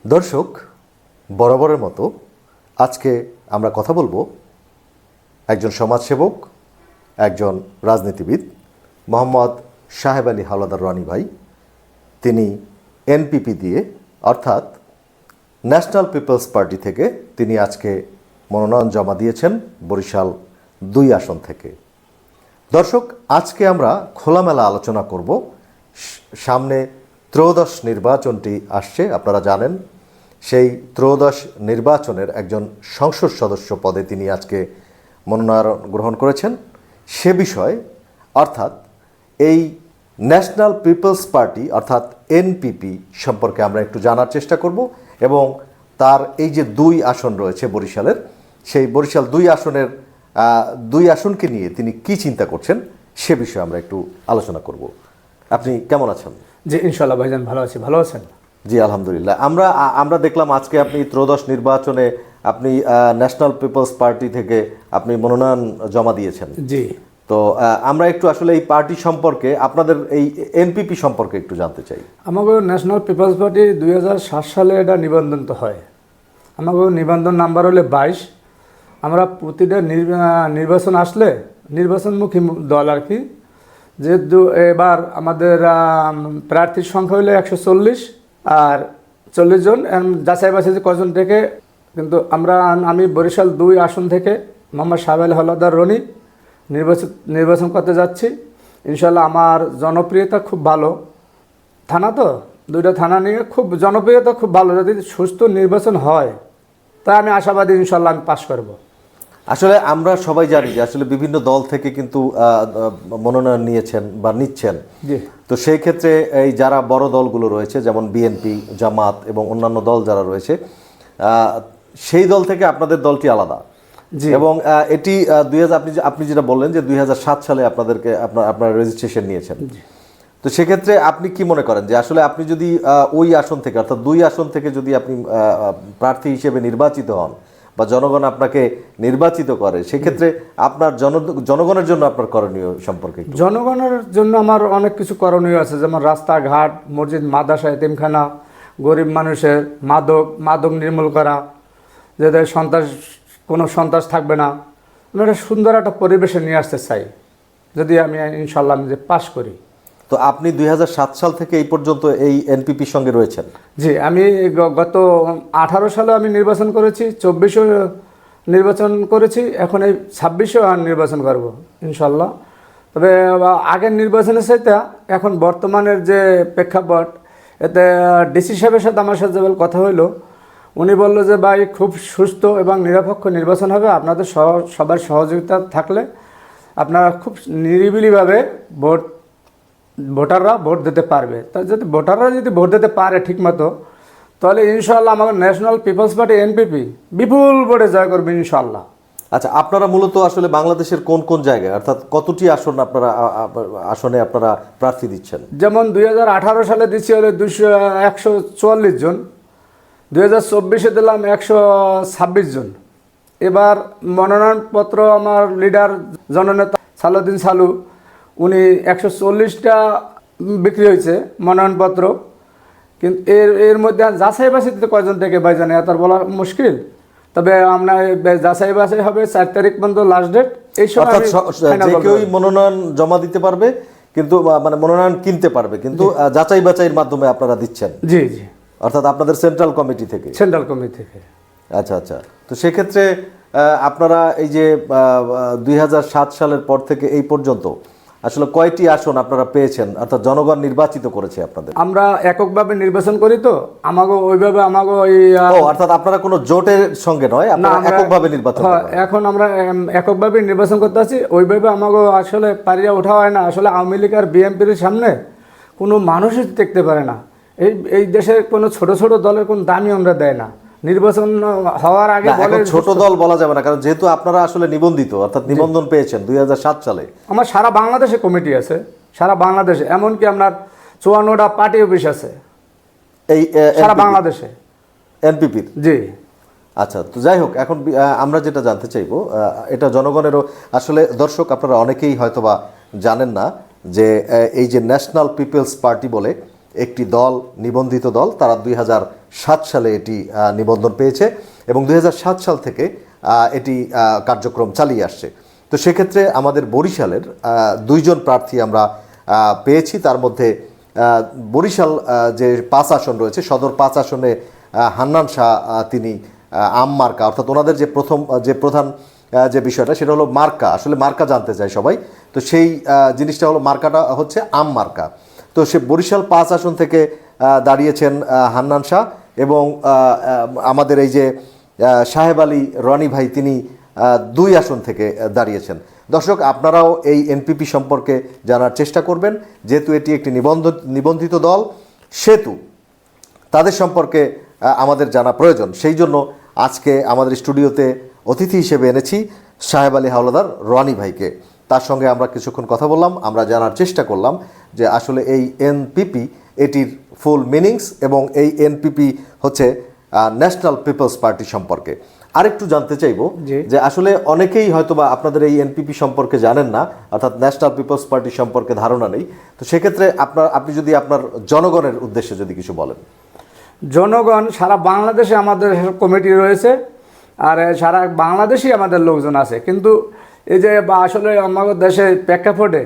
দর্শক, বরাবরের মতো আজকে আমরা কথা বলবো একজন সমাজসেবক, একজন রাজনীতিবিদ মোহাম্মদ সাহেব আলী হাওলাদার রনি ভাই। তিনি এনপিপি দিয়ে অর্থাৎ ন্যাশনাল পিপলস পার্টি থেকে তিনি আজকে মনোনয়ন জমা দিয়েছেন বরিশাল ২ আসন থেকে। দর্শক, আজকে আমরা খোলামেলা আলোচনা করব। সামনে ত্রয়োদশ নির্বাচনটি আসছে, আপনারা জানেন। সেই ত্রয়োদশ নির্বাচনের একজন সংসদ সদস্য পদে তিনি আজকে মনোনয়ন গ্রহণ করেছেন। সে বিষয়ে অর্থাৎ এই ন্যাশনাল পিপলস পার্টি অর্থাৎ এনপিপি সম্পর্কে আমরা একটু জানার চেষ্টা করব এবং তার এই যে ২ আসন রয়েছে বরিশালের, সেই বরিশাল ২ আসনের ২ আসনকে নিয়ে তিনি কি চিন্তা করছেন সে বিষয়ে আমরা একটু আলোচনা করব। আপনি কেমন আছেন? জি, ইনশাল্লাহ ভাইজান ভালো আছি। ভালো আছেন? জি, আলহামদুলিল্লাহ। আমরা দেখলাম আজকে আপনি ত্রয়োদশ নির্বাচনে আপনি ন্যাশনাল পিপলস পার্টি থেকে আপনি মনোনয়ন জমা দিয়েছেন। জি। তো আমরা একটু আসলে এই পার্টি সম্পর্কে, আপনাদের এই এনপিপি সম্পর্কে একটু জানতে চাই। আমাকে ন্যাশনাল পিপলস পার্টি ২০০৭ সালে এটা নিবন্ধন তো হয়। আমাকে নিবন্ধন নাম্বার হলে ২২। আমরা প্রতিটা নির্বাচন আসলে নির্বাচনমুখী দল আর কি। যেহেতু এবার আমাদের প্রার্থীর সংখ্যা হলো ১৪০ আর ৪০ জন, যাচাই বাছাই কজন থেকে, কিন্তু আমি বরিশাল ২ আসন থেকে মোহাম্মদ সাহেব আলী হাওলাদার রনি নির্বাচন করতে যাচ্ছি। ইনশাল্লাহ আমার জনপ্রিয়তা খুব ভালো। থানা তো 2টা থানা নিয়ে খুব জনপ্রিয়তা খুব ভালো। যদি সুস্থ নির্বাচন হয় তাই আমি আশাবাদী ইনশাল্লাহ আমি পাশ করব। আসলে আমরা সবাই জানি যে আসলে বিভিন্ন দল থেকে কিন্তু মনোনয়ন নিয়েছেন বা নিচ্ছেন। জি। তো সেই ক্ষেত্রে এই যারা বড় দলগুলো রয়েছে যেমন বিএনপি, জামাত এবং অন্যান্য দল যারা রয়েছে, সেই দল থেকে আপনাদের দলটি আলাদা। জি। এবং এটি আপনি যেটা বললেন যে ২০০৭ সালে আপনারা রেজিস্ট্রেশন নিয়েছেন। তো সেক্ষেত্রে আপনি কি মনে করেন যে আসলে আপনি যদি ওই আসন থেকে অর্থাৎ ২ আসন থেকে যদি আপনি প্রার্থী হিসেবে নির্বাচিত হন বা জনগণ আপনাকে নির্বাচিত করে, সেক্ষেত্রে আপনার জনগণের জন্য আপনার করণীয় সম্পর্কে? জনগণের জন্য আমার অনেক কিছু করণীয় আছে, যেমন রাস্তাঘাট, মসজিদ, মাদ্রাসা, এতিমখানা, গরিব মানুষের মাদক নির্মূল করা, যাতে কোনো সন্ত্রাস থাকবে না। আমি একটা সুন্দর একটা পরিবেশে নিয়ে আসতে চাই যদি আমি ইনশাল্লাহ আমি যে পাশ করি। তো আপনি ২০০৭ সাল থেকে এই পর্যন্ত এই এনপিপির সঙ্গে রয়েছেন? জি, আমি গত 18 সালে আমি নির্বাচন করেছি, 24-ও নির্বাচন করেছি, এখন এই 26-ও নির্বাচন করব ইনশাল্লাহ। তবে আগের নির্বাচনের চাইতে এখন বর্তমানের যে প্রেক্ষাপট, এতে ডিসি সাহেবের সাথে আমার সাথে যেভাবে কথা হইলো, উনি বলল যে ভাই খুব সুস্থ এবং নিরপেক্ষ নির্বাচন হবে, আপনাদের সবার সহযোগিতা থাকলে আপনারা খুব নিরিবিলিভাবে ভোটাররা ভোট দিতে পারবে। তা যদি ভোটাররা ভোট দিতে পারে ঠিকমতো, তাহলে ইনশাল্লাহ আমাদের ন্যাশনাল পিপলস পার্টি এনপিপি বিপুল ভোটে জয় করবে ইনশাল্লাহ। আচ্ছা, আপনারা মূলত আসলে বাংলাদেশের কোন কোন জায়গায় অর্থাৎ কতটি আসনে আপনারা প্রার্থী দিচ্ছেন? যেমন 2018 সালে দিচ্ছি হলে 144 জন, 2024-এ দিলাম 126 জন। এবার মনোনয়নপত্র আমার লিডার জননেতা সালুদ্দিন সালু, উনি 140টা বিক্রি হয়েছে মনোনয়নপত্র। কিন্তু এর মধ্যে যাচাই বাছাইতে কয়জন থেকে ভাই জানে তার বলা মুশকিল। তবে আমরা যাচাই বাছাই হবে 4 তারিখ পর্যন্ত লাস্ট ডেট। এই সময় যে কেউই মনোনয়ন জমা দিতে পারবে, কিন্তু মানে মনোনয়ন কিনতে পারবে, কিন্তু যাচাই বাছাইয়ের মাধ্যমে আপনারা দিচ্ছেন? জি জি। অর্থাৎ আপনাদের সেন্ট্রাল কমিটি থেকে? সেন্ট্রাল কমিটি থেকে। আচ্ছা আচ্ছা। তো সেক্ষেত্রে আপনারা এই যে ২০০৭ সালের পর থেকে এই পর্যন্ত আসলে কয়টি আসন আপনারা পেয়েছেন, অর্থাৎ জনগণ নির্বাচিত করেছে আপনাদের? আমরা এককভাবে নির্বাচন করি, তো আমাকে ওইভাবে অর্থাৎ আপনারা কোনো জোটের সঙ্গে নয়, আপনারা এককভাবে নির্বাচন করেন? এখন আমরা এককভাবে নির্বাচন করতে আছি। ওইভাবে আমাকে আসলে পারিয়া ওঠা হয় না। আসলে আওয়ামী লীগ আর বিএনপির সামনে কোনো মানুষই দেখতে পারে না। এই দেশের কোনো ছোট ছোট দলের কোনো দামই আমরা দেয় না। নির্বাচন হওয়ার আগে ছোট দল বলা যাবে না, কারণ যেহেতু আপনারা আসলে নিবন্ধিত অর্থাৎ নিবন্ধন পেয়েছেন ২০০৭ সালে। আমার সারা বাংলাদেশে কমিটি আছে, সারা বাংলাদেশে, এমনকি আপনার 54টা পার্টি অফিস আছে এই সারা বাংলাদেশে এনপিপির। জি। আচ্ছা, তো যাই হোক, এখন আমরা যেটা জানতে চাইবো, এটা জনগণেরও আসলে, দর্শক আপনারা অনেকেই হয়তোবা জানেন না যে এই যে ন্যাশনাল পিপলস পার্টি বলে একটি দল, নিবন্ধিত দল, তারা সালে এটি নিবন্ধন পেয়েছে এবং 2007 সাল থেকে এটি কার্যক্রম চালিয়ে আসছে। তো সেক্ষেত্রে আমাদের বরিশালের দুইজন প্রার্থী আমরা পেয়েছি। তার মধ্যে বরিশাল যে 5 আসন রয়েছে, সদর 5 আসনে হান্নান শাহ তিনি আম মার্কা, অর্থাৎ ওনাদের যে প্রধান যে বিষয়টা সেটা হলো মার্কা। আসলে মার্কা জানতে চায় সবাই, তো সেই জিনিসটা হলো মার্কাটা হচ্ছে আম মার্কা। তো সে বরিশাল 5 আসন থেকে দাঁড়িয়েছেন হান্নান শাহ এবং আমাদের এই যে সাহেব আলী রনি ভাই তিনি 2 আসন থেকে দাঁড়িয়েছেন। দর্শক, আপনারাও এই এনপিপি সম্পর্কে জানার চেষ্টা করবেন, যেহেতু এটি একটি নিবন্ধিত দল, সেহেতু তাদের সম্পর্কে আমাদের জানা প্রয়োজন। সেই জন্য আজকে আমাদের স্টুডিওতে অতিথি হিসেবে এনেছি সাহেব আলী হাওলাদার রনি ভাইকে। তার সঙ্গে আমরা কিছুক্ষণ কথা বললাম, আমরা জানার চেষ্টা করলাম যে আসলে এই এনপিপি এটির ফুল মিনিংস এবং এই এনপিপি হচ্ছে ন্যাশনাল পিপলস পার্টি সম্পর্কে আরেকটু জানতে চাইবো যে আসলে অনেকেই হয়তোবা আপনাদের এই এনপিপি সম্পর্কে জানেন না, অর্থাৎ ন্যাশনাল পিপলস পার্টি সম্পর্কে ধারণা নেই। তো সেক্ষেত্রে আপনি যদি আপনার জনগণের উদ্দেশ্যে যদি কিছু বলেন। জনগণ সারা বাংলাদেশে আমাদের কমিটি রয়েছে, আর সারা বাংলাদেশেই আমাদের লোকজন আছে, কিন্তু এই যে আসলে আমাদের দেশে প্রেক্ষাপটে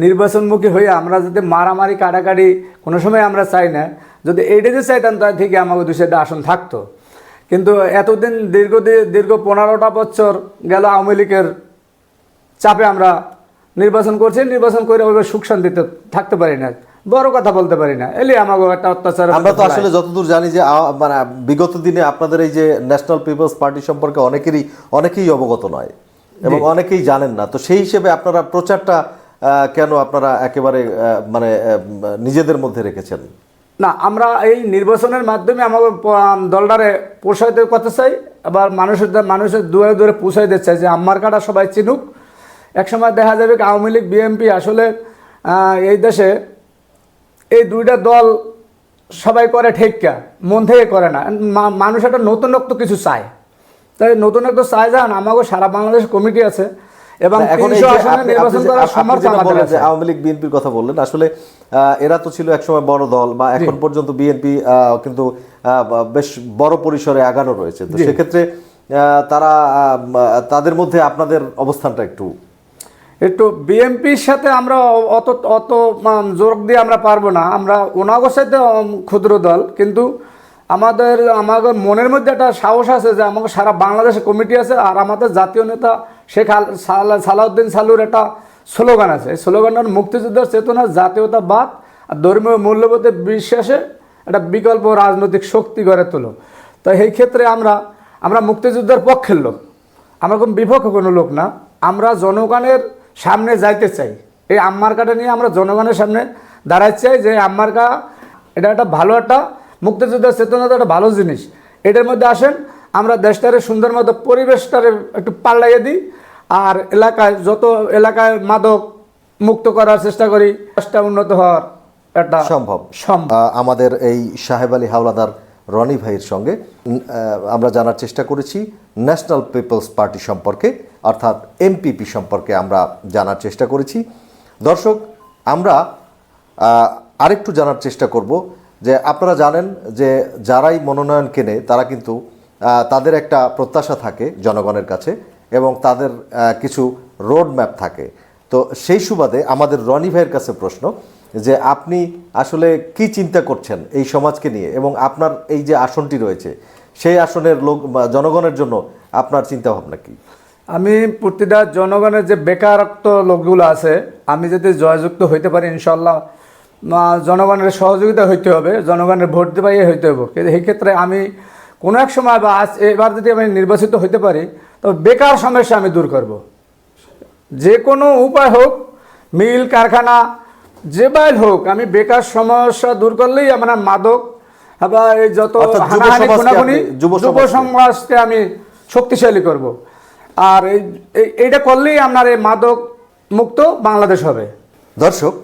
নির্বাচনমুখী হয়ে আমরা যদি মারামারি কাটাকাটি কোনো সময় আমরা চাই না। যদি এইটা যে চাইতাম তার থেকে আমাকে 200টা আসন থাকতো, কিন্তু এতদিন দীর্ঘ 15টা বছর গেল আওয়ামী লীগের চাপে আমরা নির্বাচন করছি, নির্বাচন করে ওইভাবে সুখ শান্তিতে থাকতে পারি না, বড় কথা বলতে পারি না, এলে আমাকে একটা অত্যাচার। আমরা তো আসলে যতদূর জানি যে মানে বিগত দিনে আপনাদের এই যে ন্যাশনাল পিপলস পার্টি সম্পর্কে অনেকেই অবগত নয় এবং অনেকেই জানেন না। তো সেই হিসেবে আপনারা প্রচারটা কেন আপনারা একেবারে মানে নিজেদের মধ্যে রেখেছেন? না, আমরা এই নির্বাচনের মাধ্যমে আমাদের দলটারে প্রসারিত করতে চাই, আবার মানুষের দুয়ারে দুয়ারে পৌঁছাই দিতে চাই যে আমার কাটা সবাই চিনুক। একসময় দেখা যাবে আওয়ামী লীগ বিএনপি আসলে এই দেশে এই দুইটা দল সবাই করে ঠেক্কা, মন থেকে করে না। মানুষ একটা নতুনত্ব কিছু চায়, তাই নতুনত্ব চায় যান। আমাকে সারা বাংলাদেশ কমিটি আছে এবং 300 আসনে নির্বাচন করার সামর্থ্য আমাদের আছে। আওয়ামী লীগ বিএনপির কথা বললেন, আসলে এরা তো ছিল একসময় বড় দল, বা এখন পর্যন্ত বিএনপি কিন্তু বেশ বড় পরিসরে আগানো রয়েছে। তো সেক্ষেত্রে তাদের মধ্যে আপনাদের অবস্থানটা একটু বিএনপির সাথে আমরা অত জোর দিয়ে আমরা পারবো না। আমরা ওনাগোর সাথে ক্ষুদ্র দল, কিন্তু আমাদের মনের মধ্যে একটা সাহস আছে যে আমাকে সারা বাংলাদেশে কমিটি আছে। আর আমাদের জাতীয় নেতা শেখ সালাউদ্দিন সালুর একটা স্লোগান আছে, এই স্লোগানটার মুক্তিযুদ্ধের চেতনা, জাতীয়তাবাদ আর ধর্মীয় মূল্যবোধে বিশ্বাসে একটা বিকল্প রাজনৈতিক শক্তি গড়ে তোলো। তো এই ক্ষেত্রে আমরা মুক্তিযুদ্ধের পক্ষের লোক, আমরা কোনো বিপক্ষ কোনো লোক না। আমরা জনগণের সামনে যাইতে চাই, এই আম্মার্কাটা নিয়ে আমরা জনগণের সামনে দাঁড়াইতে চাই যে আম্মার্কা এটা একটা ভালো, একটা মুক্তিযুদ্ধের চেতনা একটা ভালো জিনিস। এটার মধ্যে আসেন আমরা দেশটারে সুন্দর মতো পরিবেশটারে একটু পাল্টাইয়ে দিই, আর যত এলাকায় মাদক মুক্ত করার চেষ্টা করি, দেশটা উন্নত হওয়ার একটা সম্ভব। আমাদের এই সাহেব আলী হাওলাদার রনি ভাইয়ের সঙ্গে আমরা জানার চেষ্টা করেছি ন্যাশনাল পিপলস পার্টি সম্পর্কে, অর্থাৎ এনপিপি সম্পর্কে আমরা জানার চেষ্টা করেছি। দর্শক, আমরা আরেকটু জানার চেষ্টা করব যে আপনারা জানেন যে যারাই মনোনয়ন কেনে তারা কিন্তু তাদের একটা প্রত্যাশা থাকে জনগণের কাছে এবং তাদের কিছু রোড ম্যাপ থাকে। তো সেই সুবাদে আমাদের রনি ভাইয়ের কাছে প্রশ্ন যে আপনি আসলে কি চিন্তা করছেন এই সমাজকে নিয়ে, এবং আপনার এই যে আসনটি রয়েছে সেই আসনের জনগণের জন্য আপনার চিন্তা ভাবনা কি? আমি প্রতিটা জনগণের যে বেকারত্ব লোকগুলো আছে, আমি যদি জয়যুক্ত হইতে পারি ইনশাল্লাহ জনগণের সহযোগিতা হইতে হবে, জনগণের ভোট পাইয়ে হইতে হবে। কিন্তু এই ক্ষেত্রে আমি কোনো এক সময় বা এবার যদি আমি নির্বাচিত হইতে পারি তবে বেকার সমস্যা আমি দূর করব। যে কোনো উপায় হোক, মিল কারখানা যে বাইল হোক, আমি বেকার সমস্যা দূর করলেই আমার মাদক আবার এই যত হানাহানি খুনাখুনি যুব সমাজকে আমি শক্তিশালী করব। আর এইটা করলেই আপনার এই মাদক মুক্ত বাংলাদেশ হবে। দর্শক,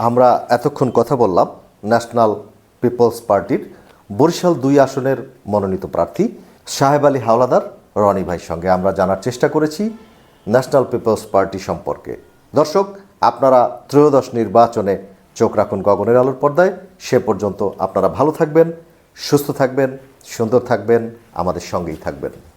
আমরা এতক্ষণ কথা বললাম ন্যাশনাল পিপলস পার্টির বরিশাল 2 আসনের মনোনীত প্রার্থী সাহেব আলী হাওলাদার রনি ভাইয়ের সঙ্গে আমরা জানার চেষ্টা করেছি ন্যাশনাল পিপলস পার্টি সম্পর্কে। দর্শক, আপনারা ত্রয়োদশ নির্বাচনে চোখ রাখুন গগনের আলোর পর্দায়। সে পর্যন্ত আপনারা ভালো থাকবেন, সুস্থ থাকবেন, সুন্দর থাকবেন, আমাদের সঙ্গেই থাকবেন।